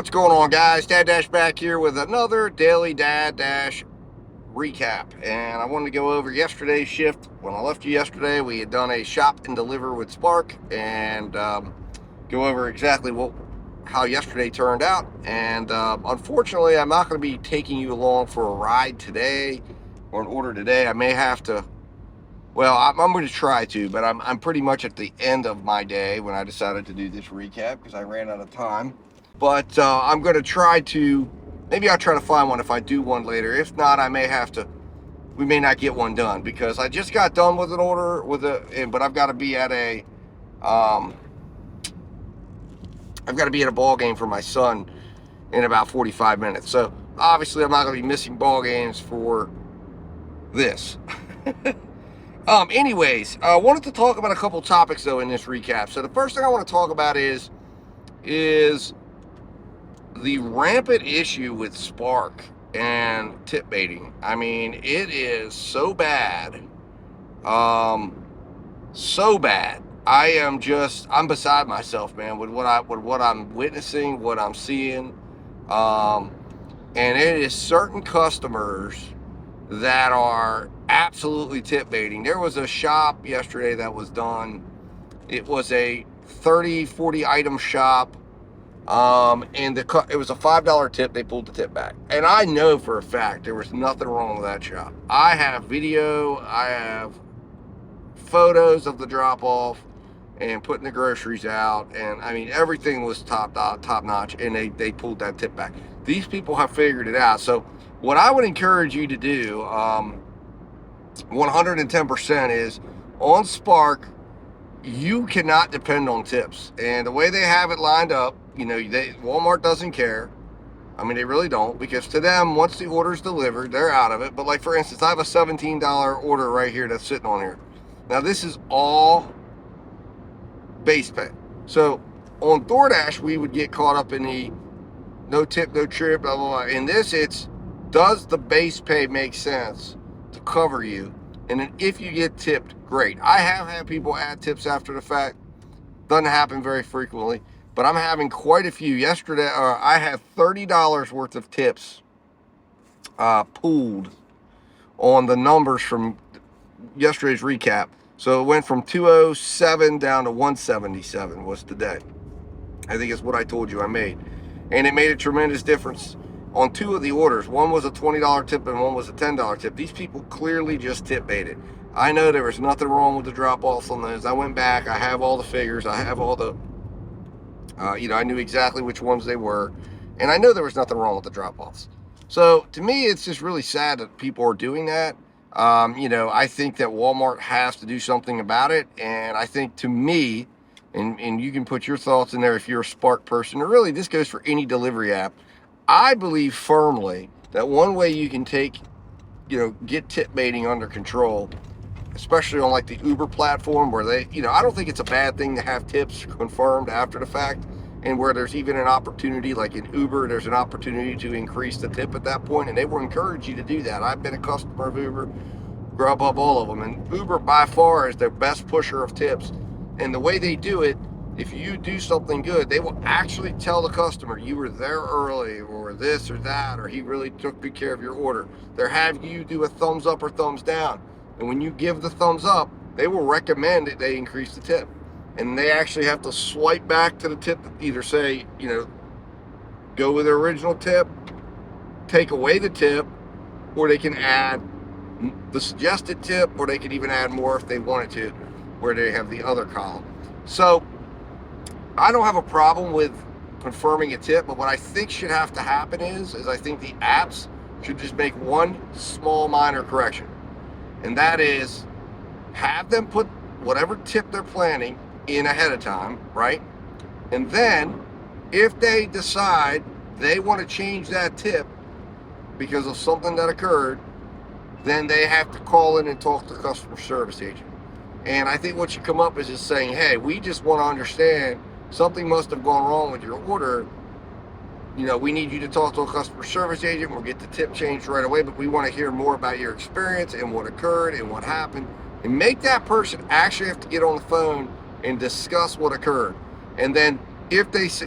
What's going on, guys? Dad Dash back here with another daily Dad Dash recap. And I wanted to go over yesterday's shift. When I left you yesterday, we had done a shop and deliver with Spark and go over exactly how yesterday turned out. And unfortunately, I'm not going to be taking you along for a ride today or an order today. I may have to. Well, I'm going to try to, but I'm pretty much at the end of my day when I decided to do this recap because I ran out of time. But I'm going to try to, maybe I'll try to find one if I do one later. If not, I may have to, we may not get one done because I just got done with an order but I've got to be at I've got to be at a ball game for my son in about 45 minutes. So obviously I'm not going to be missing ball games for this. Anyways, I wanted to talk about a couple topics though in this recap. So the first thing I want to talk about is the rampant issue with Spark and tip baiting. I mean, it is so bad. So bad. I'm beside myself, man, with what I'm witnessing, what I'm seeing. And it is certain customers that are absolutely tip baiting. There was a shop yesterday that was done. It was a 30-40 item shop. And it was a $5 tip. They pulled the tip back, and I know for a fact there was nothing wrong with that shop. I have video, I have photos of the drop off and putting the groceries out, and I mean everything was top notch, and they pulled that tip back. These people have figured it out. So what I would encourage you to do 110% is on Spark, you cannot depend on tips. And the way they have it lined up, Walmart doesn't care. I mean, they really don't, because to them, once the order's delivered, they're out of it. But like, for instance, I have a $17 order right here that's sitting on here. Now, this is all base pay. So on DoorDash, we would get caught up in the no tip, no trip, blah, blah, blah. In this, does the base pay make sense to cover you? And then if you get tipped, great. I have had people add tips after the fact. Doesn't happen very frequently, but I'm having quite a few. Yesterday, I had $30 worth of tips pooled on the numbers from yesterday's recap. So it went from 207 down to 177 was today. I think it's what I told you I made. And it made a tremendous difference on two of the orders. One was a $20 tip and one was a $10 tip. These people clearly just tip baited. I know there was nothing wrong with the drop-offs on those. I went back. I have all the figures. I have all the, I knew exactly which ones they were. And I know there was nothing wrong with the drop-offs. So to me, it's just really sad that people are doing that. I think that Walmart has to do something about it. And I think, to me, and you can put your thoughts in there if you're a Spark person, or really this goes for any delivery app, I believe firmly that one way you can get tip baiting under control, especially on like the Uber platform where I don't think it's a bad thing to have tips confirmed after the fact, and where there's even an opportunity, like in Uber, there's an opportunity to increase the tip at that point, and they will encourage you to do that. I've been a customer of Uber, Grubhub, all of them, and Uber by far is their best pusher of tips. And the way they do it, if you do something good, they will actually tell the customer you were there early, or this or that, or he really took good care of your order. They'll have you do a thumbs up or thumbs down. And when you give the thumbs up, they will recommend that they increase the tip. And they actually have to swipe back to the tip, either say, go with the original tip, take away the tip, or they can add the suggested tip, or they can even add more if they wanted to, where they have the other column. So I don't have a problem with confirming a tip, but what I think should have to happen is I think the apps should just make one small minor correction. And that is, have them put whatever tip they're planning in ahead of time, right? And then if they decide they want to change that tip because of something that occurred, then they have to call in and talk to the customer service agent. And I think what should come up is just saying, hey, we just want to understand something must have gone wrong with your order. We need you to talk to a customer service agent. We'll get the tip changed right away, but we want to hear more about your experience and what occurred and what happened. And make that person actually have to get on the phone and discuss what occurred. And then if they say,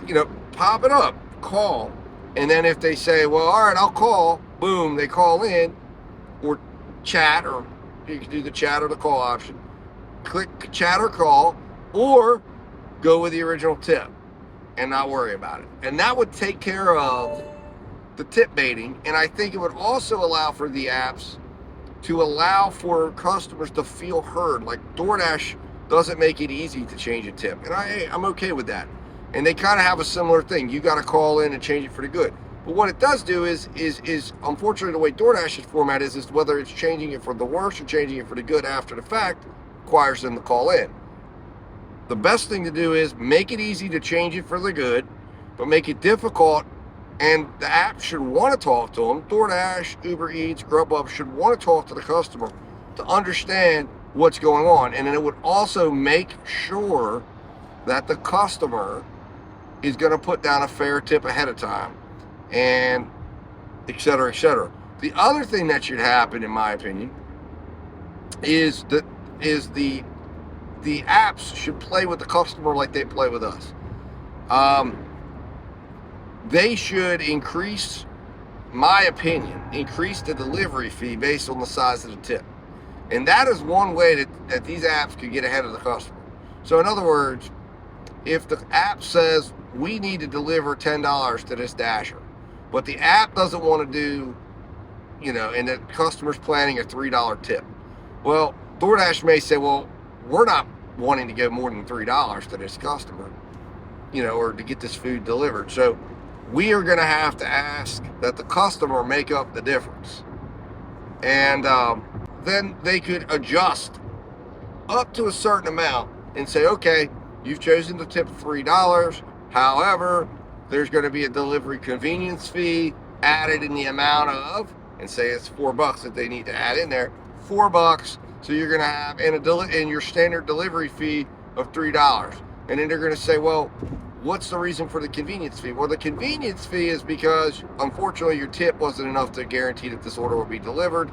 pop it up. call. And then if they say, well, all right, I'll call, boom, they call in, or chat, or you can do the chat or the call option. Click chat or call, or go with the original tip and not worry about it. And that would take care of the tip baiting. And I think it would also allow for the apps to allow for customers to feel heard. Like DoorDash doesn't make it easy to change a tip, and I'm okay with that. And they kind of have a similar thing. You got to call in and change it for the good. But what it does do is unfortunately the way DoorDash's format is whether it's changing it for the worse or changing it for the good after the fact, requires them to call in. The best thing to do is make it easy to change it for the good, but make it difficult. And the app should want to talk to them. DoorDash, Uber Eats, Grubhub should want to talk to the customer to understand what's going on. And then it would also make sure that the customer is going to put down a fair tip ahead of time, and et cetera, et cetera. The other thing that should happen, in my opinion, is the apps should play with the customer like they play with us. They should increase, my opinion, increase the delivery fee based on the size of the tip. And that is one way that these apps could get ahead of the customer. So in other words, if the app says we need to deliver $10 to this dasher, but the app doesn't want to do, and the customer's planning a $3 tip. Well, DoorDash may say, well, we're not wanting to go more than $3 to this customer, or to get this food delivered. So we are going to have to ask that the customer make up the difference. And then they could adjust up to a certain amount and say, okay, you've chosen to tip $3. However, there's going to be a delivery convenience fee added in the amount of, and say it's $4 that they need to add in there, $4. So you're going to have in your standard delivery fee of $3. And then they're going to say, well, what's the reason for the convenience fee? Well, the convenience fee is because, unfortunately, your tip wasn't enough to guarantee that this order will be delivered.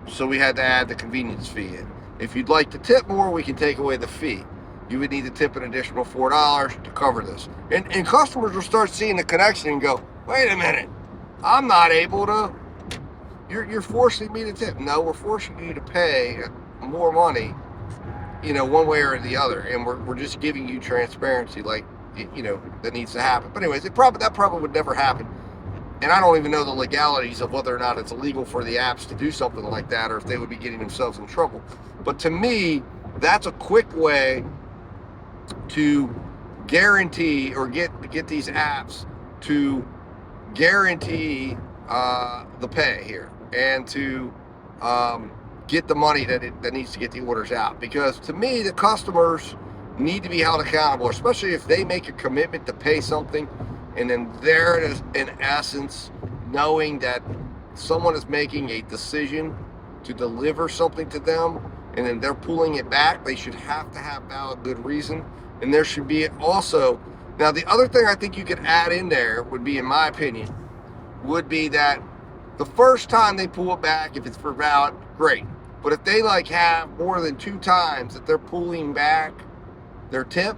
So we had to add the convenience fee in. If you'd like to tip more, we can take away the fee. You would need to tip an additional $4 to cover this. And customers will start seeing the connection and go, wait a minute, I'm not able to, you're forcing me to tip. No, we're forcing you to pay more money, one way or the other. And we're just giving you transparency, like, that needs to happen. But anyways, that probably would never happen. And I don't even know the legalities of whether or not it's illegal for the apps to do something like that, or if they would be getting themselves in trouble. But to me, that's a quick way to guarantee, or get these apps to guarantee the pay here, and to get the money that needs to get the orders out. Because to me, the customers need to be held accountable, especially if they make a commitment to pay something, and then they're in essence knowing that someone is making a decision to deliver something to them, and then they're pulling it back. They should have to have valid good reason. And there should be also, now the other thing I think you could add in there would be, in my opinion, would be that the first time they pull it back, if it's for valid, great. But if they have more than 2 times that they're pulling back their tip,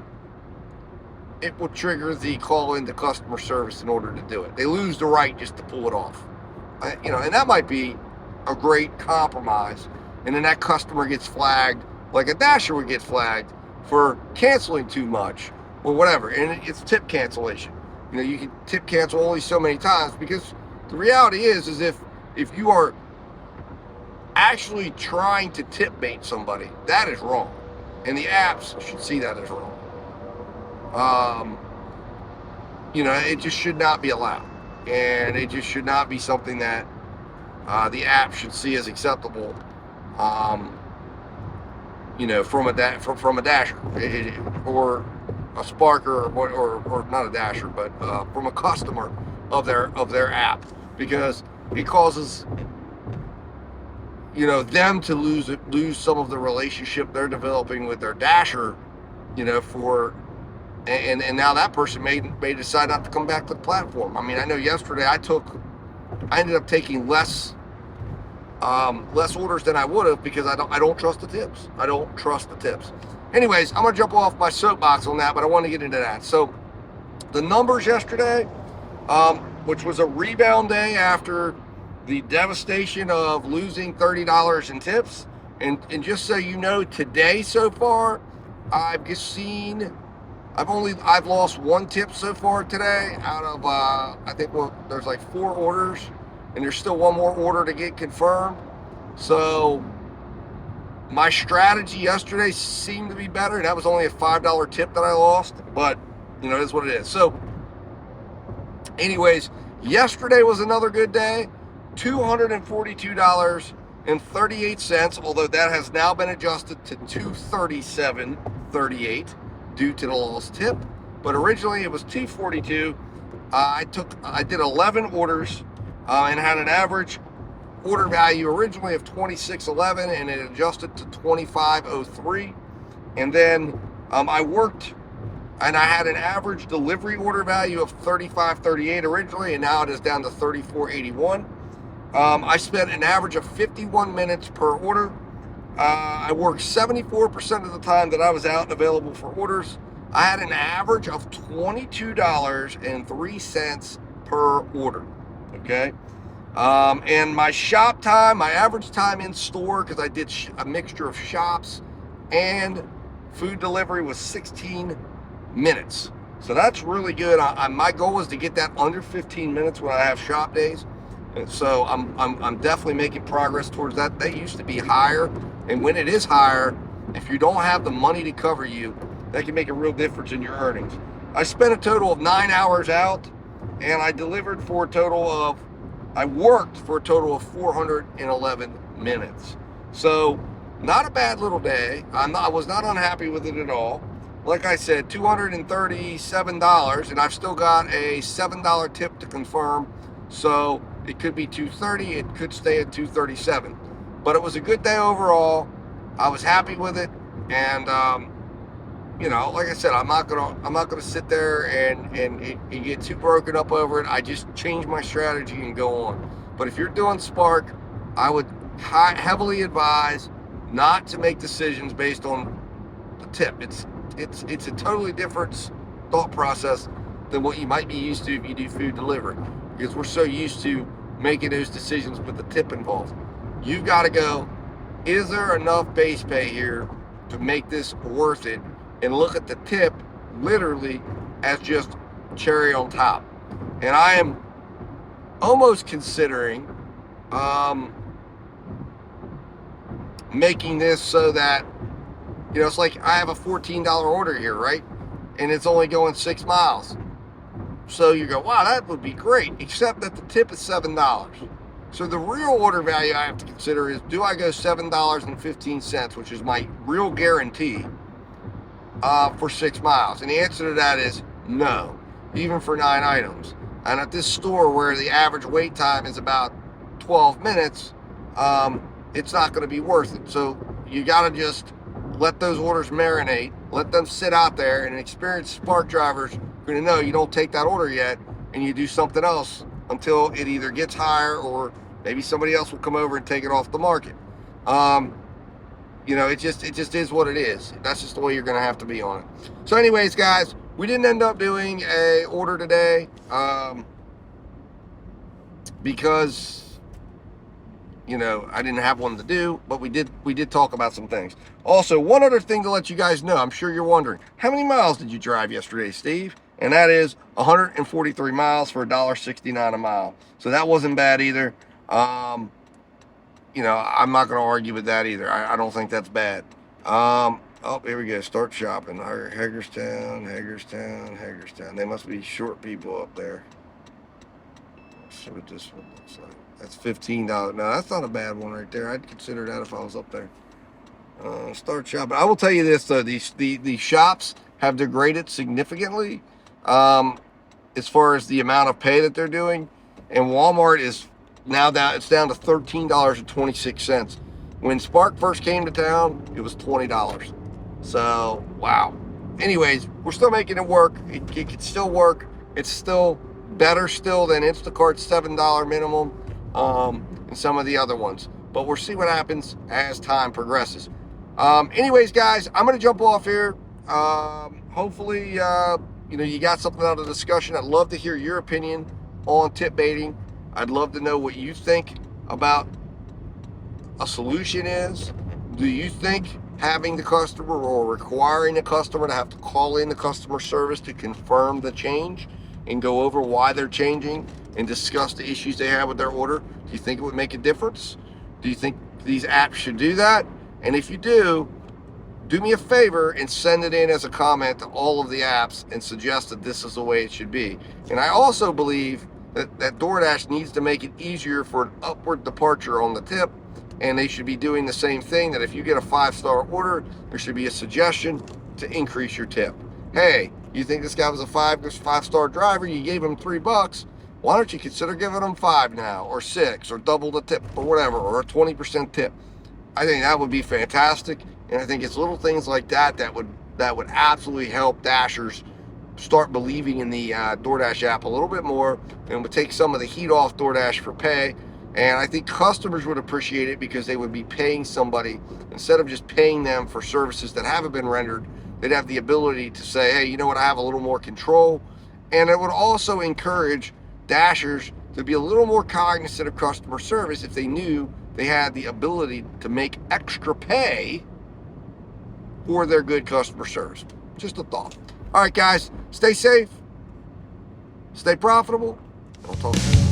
it will trigger the call into customer service in order to do it. They lose the right just to pull it off. And that might be a great compromise. And then that customer gets flagged like a dasher would get flagged for canceling too much or whatever. And it's tip cancellation. You can tip cancel only so many times, because the reality is if you are actually trying to tip bait somebody, that is wrong. And the apps should see that as wrong. It just should not be allowed. And it just should not be something that the app should see as acceptable, from a dasher, or a Sparker, or not a dasher, but from a customer of their app, because it causes them to lose some of the relationship they're developing with their dasher, and now that person may decide not to come back to the platform. I mean, I know yesterday I ended up taking less orders than I would have, because I don't trust the tips. I don't trust the tips. Anyways, I'm gonna jump off my soapbox on that, but I want to get into that. So The numbers yesterday, which was a rebound day after the devastation of losing $30 in tips. And just so you know, today so far, I've lost one tip so far today out of I think there's like 4 orders, and there's still one more order to get confirmed. So my strategy yesterday seemed to be better, and that was only a $5 tip that I lost, but you know, it is what it is. So anyways, yesterday was another good day. $242.38, although that has now been adjusted to $237.38 due to the lost tip. But originally it was $242. I did 11 orders and had an average order value originally of $26.11, and it adjusted to $25.03. And then I worked, and I had an average delivery order value of $35.38 originally, and now it is down to $34.81. I spent an average of 51 minutes per order. I worked 74% of the time that I was out and available for orders. I had an average of $22.03 per order. Okay. And my shop time, my average time in store, because I did a mixture of shops and food delivery, was 16 minutes. So that's really good. My goal is to get that under 15 minutes when I have shop days. And so I'm definitely making progress towards that. They used to be higher, and when it is higher, if you don't have the money to cover you, that can make a real difference in your earnings. I spent a total of 9 hours out, and I worked for a total of 411 minutes. So not a bad little day. I was not unhappy with it at all. Like I said, $237, and I've still got a $7 tip to confirm. So it could be $230, it could stay at $237. But it was a good day overall. I was happy with it, and you know, like I said, I'm not gonna sit there and get too broken up over it. I just change my strategy and go on. But if you're doing Spark, I would heavily advise not to make decisions based on the tip. It's a totally different thought process than what you might be used to if you do food delivery, because we're so used to making those decisions with the tip involved. You've got to go, is there enough base pay here to make this worth it? And look at the tip literally as just cherry on top. And I am almost considering making this so that, you know, it's like I have a $14 order here, right? And it's only going 6 miles. So you go, wow, that would be great, except that the tip is $7. So the real order value I have to consider is, do I go $7.15, which is my real guarantee, for 6 miles? And the answer to that is no, even for 9 items. And at this store where the average wait time is about 12 minutes, it's not going to be worth it. So you got to just let those orders marinate, let them sit out there, and experienced Spark drivers are going to know you don't take that order yet, and you do something else until it either gets higher or maybe somebody else will come over and take it off the market. You know, it just is what it is. That's just the way you're going to have to be on it. So anyways, guys, we didn't end up doing a order today because, you know, I didn't have one to do, but we did talk about some things. Also, one other thing to let you guys know, I'm sure you're wondering, how many miles did you drive yesterday, Steve? And that is 143 miles for $1.69 a mile. So that wasn't bad either. You know, I'm not going to argue with that either. I don't think that's bad. Oh, here we go. Start shopping. Hagerstown. They must be short people up there. Let's see what this one looks like. That's $15. No, that's not a bad one right there. I'd consider that if I was up there. Start shopping. I will tell you this, though. The shops have degraded significantly as far as the amount of pay that they're doing. And Walmart is now down. It's down to $13.26. When Spark first came to town, it was $20. So, wow. Anyways, we're still making it work. It can still work. It's still better still than Instacart's $7 minimum and some of the other ones. But we'll see what happens as time progresses. Anyways, guys, I'm going to jump off here. Hopefully, you got something out of the discussion. I'd love to hear your opinion on tip baiting. I'd love to know what you think about a solution is. Do you think having the customer or requiring the customer to have to call in the customer service to confirm the change and go over why they're changing and discuss the issues they have with their order? Do you think it would make a difference? Do you think these apps should do that? And if you do me a favor and send it in as a comment to all of the apps and suggest that this is the way it should be. And I also believe that DoorDash needs to make it easier for an upward departure on the tip, and they should be doing the same thing, that if you get a 5-star order, there should be a suggestion to increase your tip. Hey, you think this guy was a 5-star driver, you gave him $3, why don't you consider giving him 5 now, or 6, or double the tip, or whatever, or a 20% tip? I think that would be fantastic, and I think it's little things like that that would absolutely help Dashers start believing in the DoorDash app a little bit more, and would take some of the heat off DoorDash for pay. And I think customers would appreciate it because they would be paying somebody instead of just paying them for services that haven't been rendered. They'd have the ability to say, hey, you know what, I have a little more control. And it would also encourage Dashers to be a little more cognizant of customer service if they knew they had the ability to make extra pay for their good customer service. Just a thought. All right, guys, stay safe, stay profitable. I'll talk to you.